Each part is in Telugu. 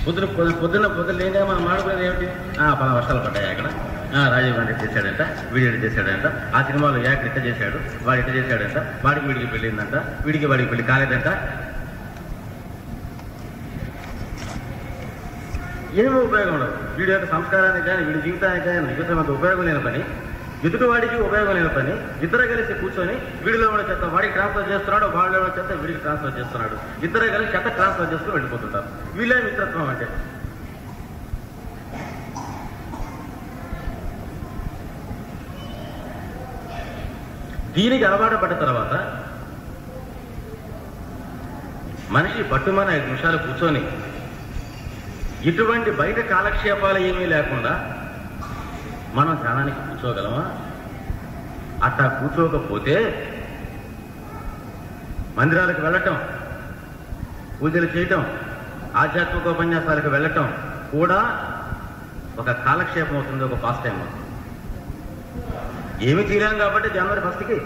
పొద్దున్న లేదే మనం మాట్లాడుకునేది ఏమిటి? పలా వర్షాలు పడ్డాయి అక్కడ, రాజీవ్ గాంధీ చేశాడంట, వీడి చేశాడంట, ఆ సినిమాలో యాక్టర్ ఇట్ట చేశాడు, వాడు ఇట్ట చేశాడంట, వీడికి పెళ్ళిందంట, వాడికి పెళ్లి కాలేదంట. ఏమీ ఉపయోగం ఉండదు. వీడి యొక్క సంస్కారానికి కానీ వీడి జీవితానికి కానీ జీవితం ఉపయోగం లేని పని, ఎదుటి వాడికి ఉపయోగం లేని పని. ఇద్దరు కలిసి కూర్చొని వీడిలో ఉన్న చెత్త వాడికి ట్రాన్స్ఫర్ చేస్తున్నాడు, వాళ్ళలో ఉన్న చెత్త వీడికి ట్రాన్స్ఫర్ చేస్తున్నాడు. ఇద్దరు కలిసి చెత్త ట్రాన్స్ఫర్ చేసుకుని వెళ్ళిపోతుంటారు. వీళ్ళే మిత్రత్వం అంటే. దీనికి అలవాటు పడ్డ తర్వాత మనిషి పట్టుమని 5 నిమిషాలు కూర్చొని ఇటువంటి బయట కాలక్షేపాలు ఏమీ లేకుండా మనం ధ్యానానికి కూర్చోగలమా? అట్టా కూర్చోకపోతే మందిరాలకు వెళ్ళటం, పూజలు చేయటం, ఆధ్యాత్మిక ఉపన్యాసాలకు వెళ్ళటం కూడా ఒక కాలక్షేపం అవుతుంది, ఒక పాస్ టైం అవుతుంది. ఏమి చేయలేం కాబట్టి జనవరి 1కి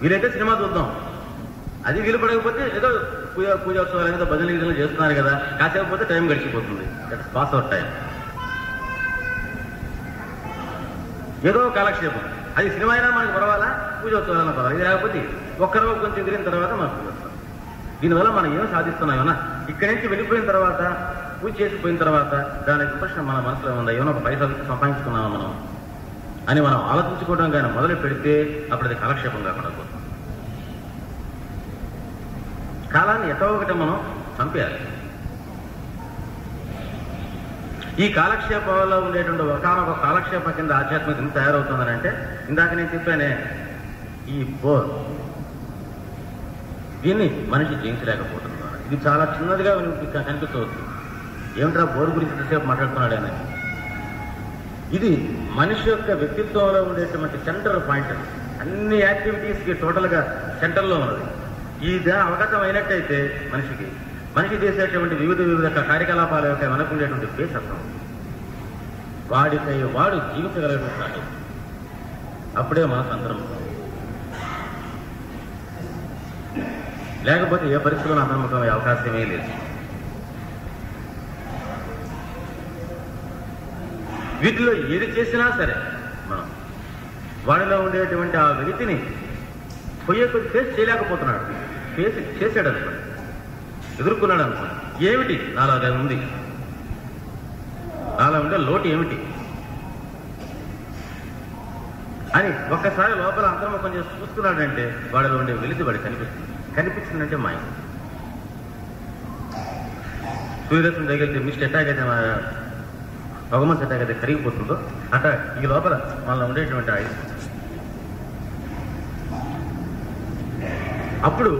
వీలైతే సినిమా చూద్దాం, అది వీలు పడకపోతే ఏదో పూజోత్సవాలు ఏదో భజన గిజనలు చేస్తున్నారు కదా, కాసేపు పోతే టైం గడిచిపోతుంది. That's pass out time. ఏదో కాలక్షేపం, అది సినిమా అయినా మనకు పర్వాలా, పూజోత్సవాలైనా పర్వాలి. ఇది లేకపోతే ఒక్కరో కొంచెం తిరిగిన తర్వాత మనం పూజోత్సవం. దీనివల్ల మనం ఏం సాధిస్తున్నామన్నా? ఇక్కడి నుంచి వెళ్ళిపోయిన తర్వాత, పూజ చేసిపోయిన తర్వాత దానికి ప్రశ్న మన మనసులో ఉందా? ఏమైనా ఒక పైసలు సంపాదించుకున్నామా మనం అని మనం ఆలోచించుకోవడం కానీ మొదలు పెడితే అప్పుడు అది కాలక్షేపం కాకుండా పోతుంది. కాలాన్ని ఎటో ఒకటి మనం చంపేయాలి. ఈ కాలక్షేపంలో ఉండేటువంటి ఒకనొక కాలక్షేపం కింద ఆధ్యాత్మిక ఎంత తయారవుతుందని అంటే, ఇందాక నేను చెప్పానే, ఈ బోర్, దీన్ని మనిషి జయించలేకపోతున్నాడు. ఇది చాలా చిన్నదిగా కనిపిస్తవచ్చు. ఏమిట్రా బోర్ గురించి ఎంతసేపు మాట్లాడుతున్నాడు అని. ఇది మనిషి యొక్క వ్యక్తిత్వంలో ఉండేటువంటి సెంటర్ పాయింట్. అన్ని యాక్టివిటీస్కి టోటల్గా సెంటర్లో ఉన్నది. ఇది అవగతం అయినట్టయితే మనిషి చేసేటువంటి వివిధ కార్యకలాపాల యొక్క మనకుండేటువంటి బేస్ అర్థం, వాడికై వాడు జీవించగలిగినట్టు. అప్పుడే మనకు అందరం. లేకపోతే ఏ పరిస్థితుల్లో అంతర్ముఖం అయ్యే అవకాశమే లేదు. వీటిలో ఏది చేసినా సరే మనం వాడిలో ఉండేటువంటి ఆ వెలితిని పోయే కొద్ది ఫేస్ చేయలేకపోతున్నాడు. ఫేస్ చేశాడు అనుకోండి, ఎదుర్కొన్నాడు అనుకోండి. ఏమిటి నాలో అది ఉంది, నాలో ఉండే లోటు ఏమిటి అని ఒక్కసారి లోపల అంతర్ముఖం చేసి చూసుకున్నాడంటే వాడిలో ఉండే వెలితి వాడికి కనిపించిందంటే మాయం. సూర్యరశ్మి తగిలితే మిస్ట్ అటాక్ అయితే పొగమంచు అటాక్ అయితే కరిగిపోతుందో అట్లా ఈ లోపల మనలో ఉండేటువంటి ఆయుధం. అప్పుడు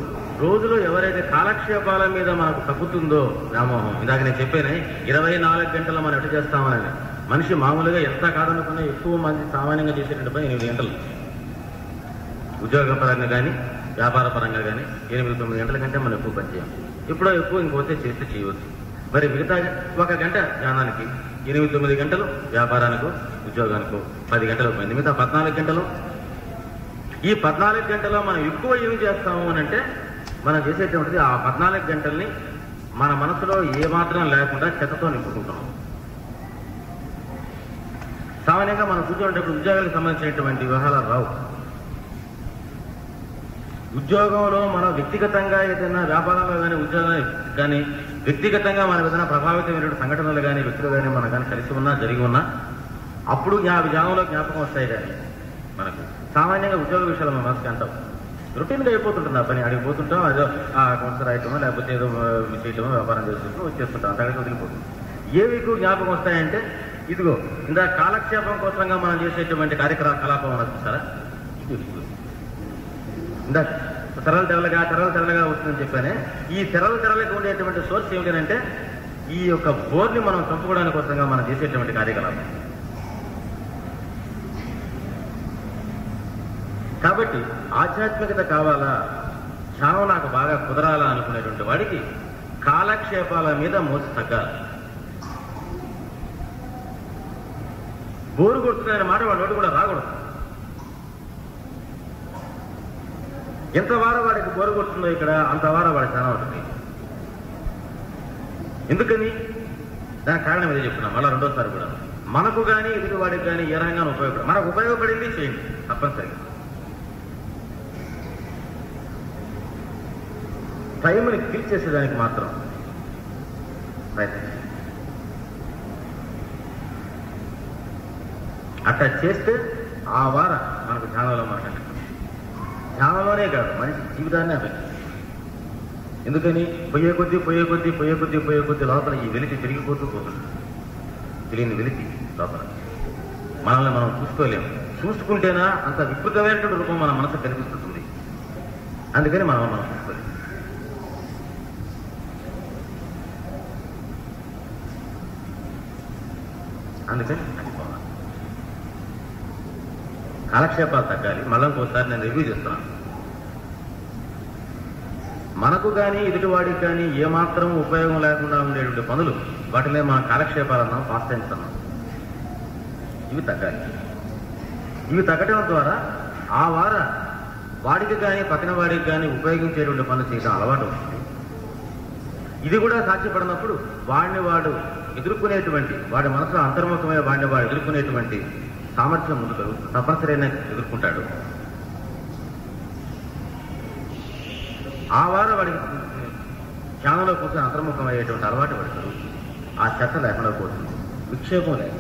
రోజులో ఎవరైతే కాలక్షేపాల మీద మనకు తగ్గుతుందో వ్యామోహం, ఇందాక నేను చెప్పానే 24 గంటలు మనం ఎటు చేస్తామని. మనిషి మామూలుగా ఎంత కాదనుకున్నా ఎక్కువ మంది సామాన్యంగా చేసేటువంటి పని 8 గంటలు. ఉద్యోగ పరంగా కానీ వ్యాపార పరంగా కానీ 8-9 గంటల కంటే మనం ఎక్కువ పని చేయాలి. ఎప్పుడో ఎక్కువ ఇంకోతే చేస్తే చేయవచ్చు. మరి మిగతా 1 గంట ధ్యానానికి, 8-9 గంటలు వ్యాపారానికి, ఉద్యోగానికి, 10 గంటలు పోయింది. మిగతా 14 గంటలు. ఈ 14 గంటల్లో మనం ఎక్కువ ఏమి చేస్తాము అని అంటే, మనం చేసేటువంటిది ఆ 14 గంటల్ని మన మనసులో ఏమాత్రం లేకుండా చెత్తతో నింపుకుంటాం. సామాన్యంగా మనం కూర్చోనేటప్పుడు ఉద్యోగాలకు సంబంధించినటువంటి వ్యవహారాలు రావు. ఉద్యోగంలో మనం వ్యక్తిగతంగా ఏదైనా వ్యాపారంలో కానీ ఉద్యోగం కానీ వ్యక్తిగతంగా మనం ఏదైనా ప్రభావితమైనటువంటి సంఘటనలు కానీ వ్యక్తులు కానీ మనం కానీ కలిసి ఉన్నా జరిగి ఉన్నా అప్పుడు జామంలో జ్ఞాపకం వస్తాయి. కానీ మనకు సామాన్యంగా ఉద్యోగ విషయాలు మన మనసుకి అంటాం. రొటీన్గా అయిపోతుంటుంది ఆ పని. అడిగి పోతుంటాం, అదో అకౌంట్స్ రాయటమో లేకపోతే ఏదో చేయటమో వ్యాపారం చేసుకుంటూ వచ్చేస్తుంటాం, అంతగా వదిలిపోతుంది. ఏ వీకు జ్ఞాపకం వస్తాయంటే, ఇదిగో ఇందా కాలక్షేపం కోసంగా మనం చేసేటువంటి కార్యకలాపం అన్నది చూసారా, ఇందా తెరలుగా వస్తుందని చెప్పానే. ఈ తెరలుగా ఉండేటువంటి సోర్స్ ఏమిటంటే, ఈ యొక్క బోర్ని మనం చంపుకోవడానికి కోసంగా మనం చేసేటువంటి కార్యకలాపం. కాబట్టి ఆధ్యాత్మికత కావాలా, ధ్యానం నాకు బాగా కుదరాలా అనుకునేటువంటి వాడికి కాలక్షేపాల మీద మోసి తగ్గాలి. బోరు కొడుతుందనే మాట వాడి నోటి కూడా రాకూడదు. ఎంత వారం వాడికి బోరు కొడుతుందో ఇక్కడ, అంత వారం వాడి ధ్యానం ఉంటుంది. ఎందుకని దానికి కారణం ఏదో చెప్తున్నాం మళ్ళీ రెండోసారి కూడా. మనకు కానీ ఎదుటివాడికి కానీ ఏ రకంగా ఉపయోగపడదు, మనకు ఉపయోగపడింది చేయండి తప్పనిసరిగా. టైంని కిల్ చేసేదానికి మాత్రం ప్రయత్నం. అట్లా చేస్తే ఆ వార మనకు ధ్యానంలో మాట్లాడాలి. ధ్యానంలోనే కాదు మనిషి జీవితాన్ని అభివృద్ధి. ఎందుకని పోయే కొద్దీ లోపల ఈ వెలితి పెరిగిపోతూ పోతుంది. తెలియని వెలితి లోపల మనల్ని మనం చూసుకోలేము. చూసుకుంటేనా అంత వికృతమైనటువంటి రూపం మన మనసు కనిపిస్తుంది. అందుకని మనం చూసుకోలేము. అందుకని చనిపోవాలి. కాలక్షేపాలు తగ్గాలి. మళ్ళీ ఇంకోసారి నేను రివ్యూ చేస్తున్నాను. మనకు కానీ ఎదుటివాడికి కానీ ఏమాత్రం ఉపయోగం లేకుండా ఉండేటువంటి పనులు, వాటినే మనం కాలక్షేపాలు అన్నాం, పాస్ టైమ్స్ అన్నాం. ఇవి తగ్గాలి. ఇవి తగ్గడం ద్వారా ఆ వార వాడికి కానీ పక్కన వాడికి కానీ ఉపయోగించేటువంటి పనులు చేయడం అలవాటు ఉంటుంది. ఇది కూడా సాధ్యపడినప్పుడు వాడిని వాడు ఎదుర్కొనేటువంటి, వాడి మనసులో అంతర్ముఖమైన వాడిని వాడు ఎదుర్కొనేటువంటి సామర్థ్యం ముందు కలుగుతుంది. తప్పనిసరిగా ఎదుర్కొంటాడు. ఆ వారం వాడికి ధ్యానంలో కూర్చొని అంతర్ముఖం అయ్యేటువంటి అలవాటు వాడు కలుగుతుంది. ఆ చెత్త లేకుండా పోతుంది, విక్షేపం లేదు.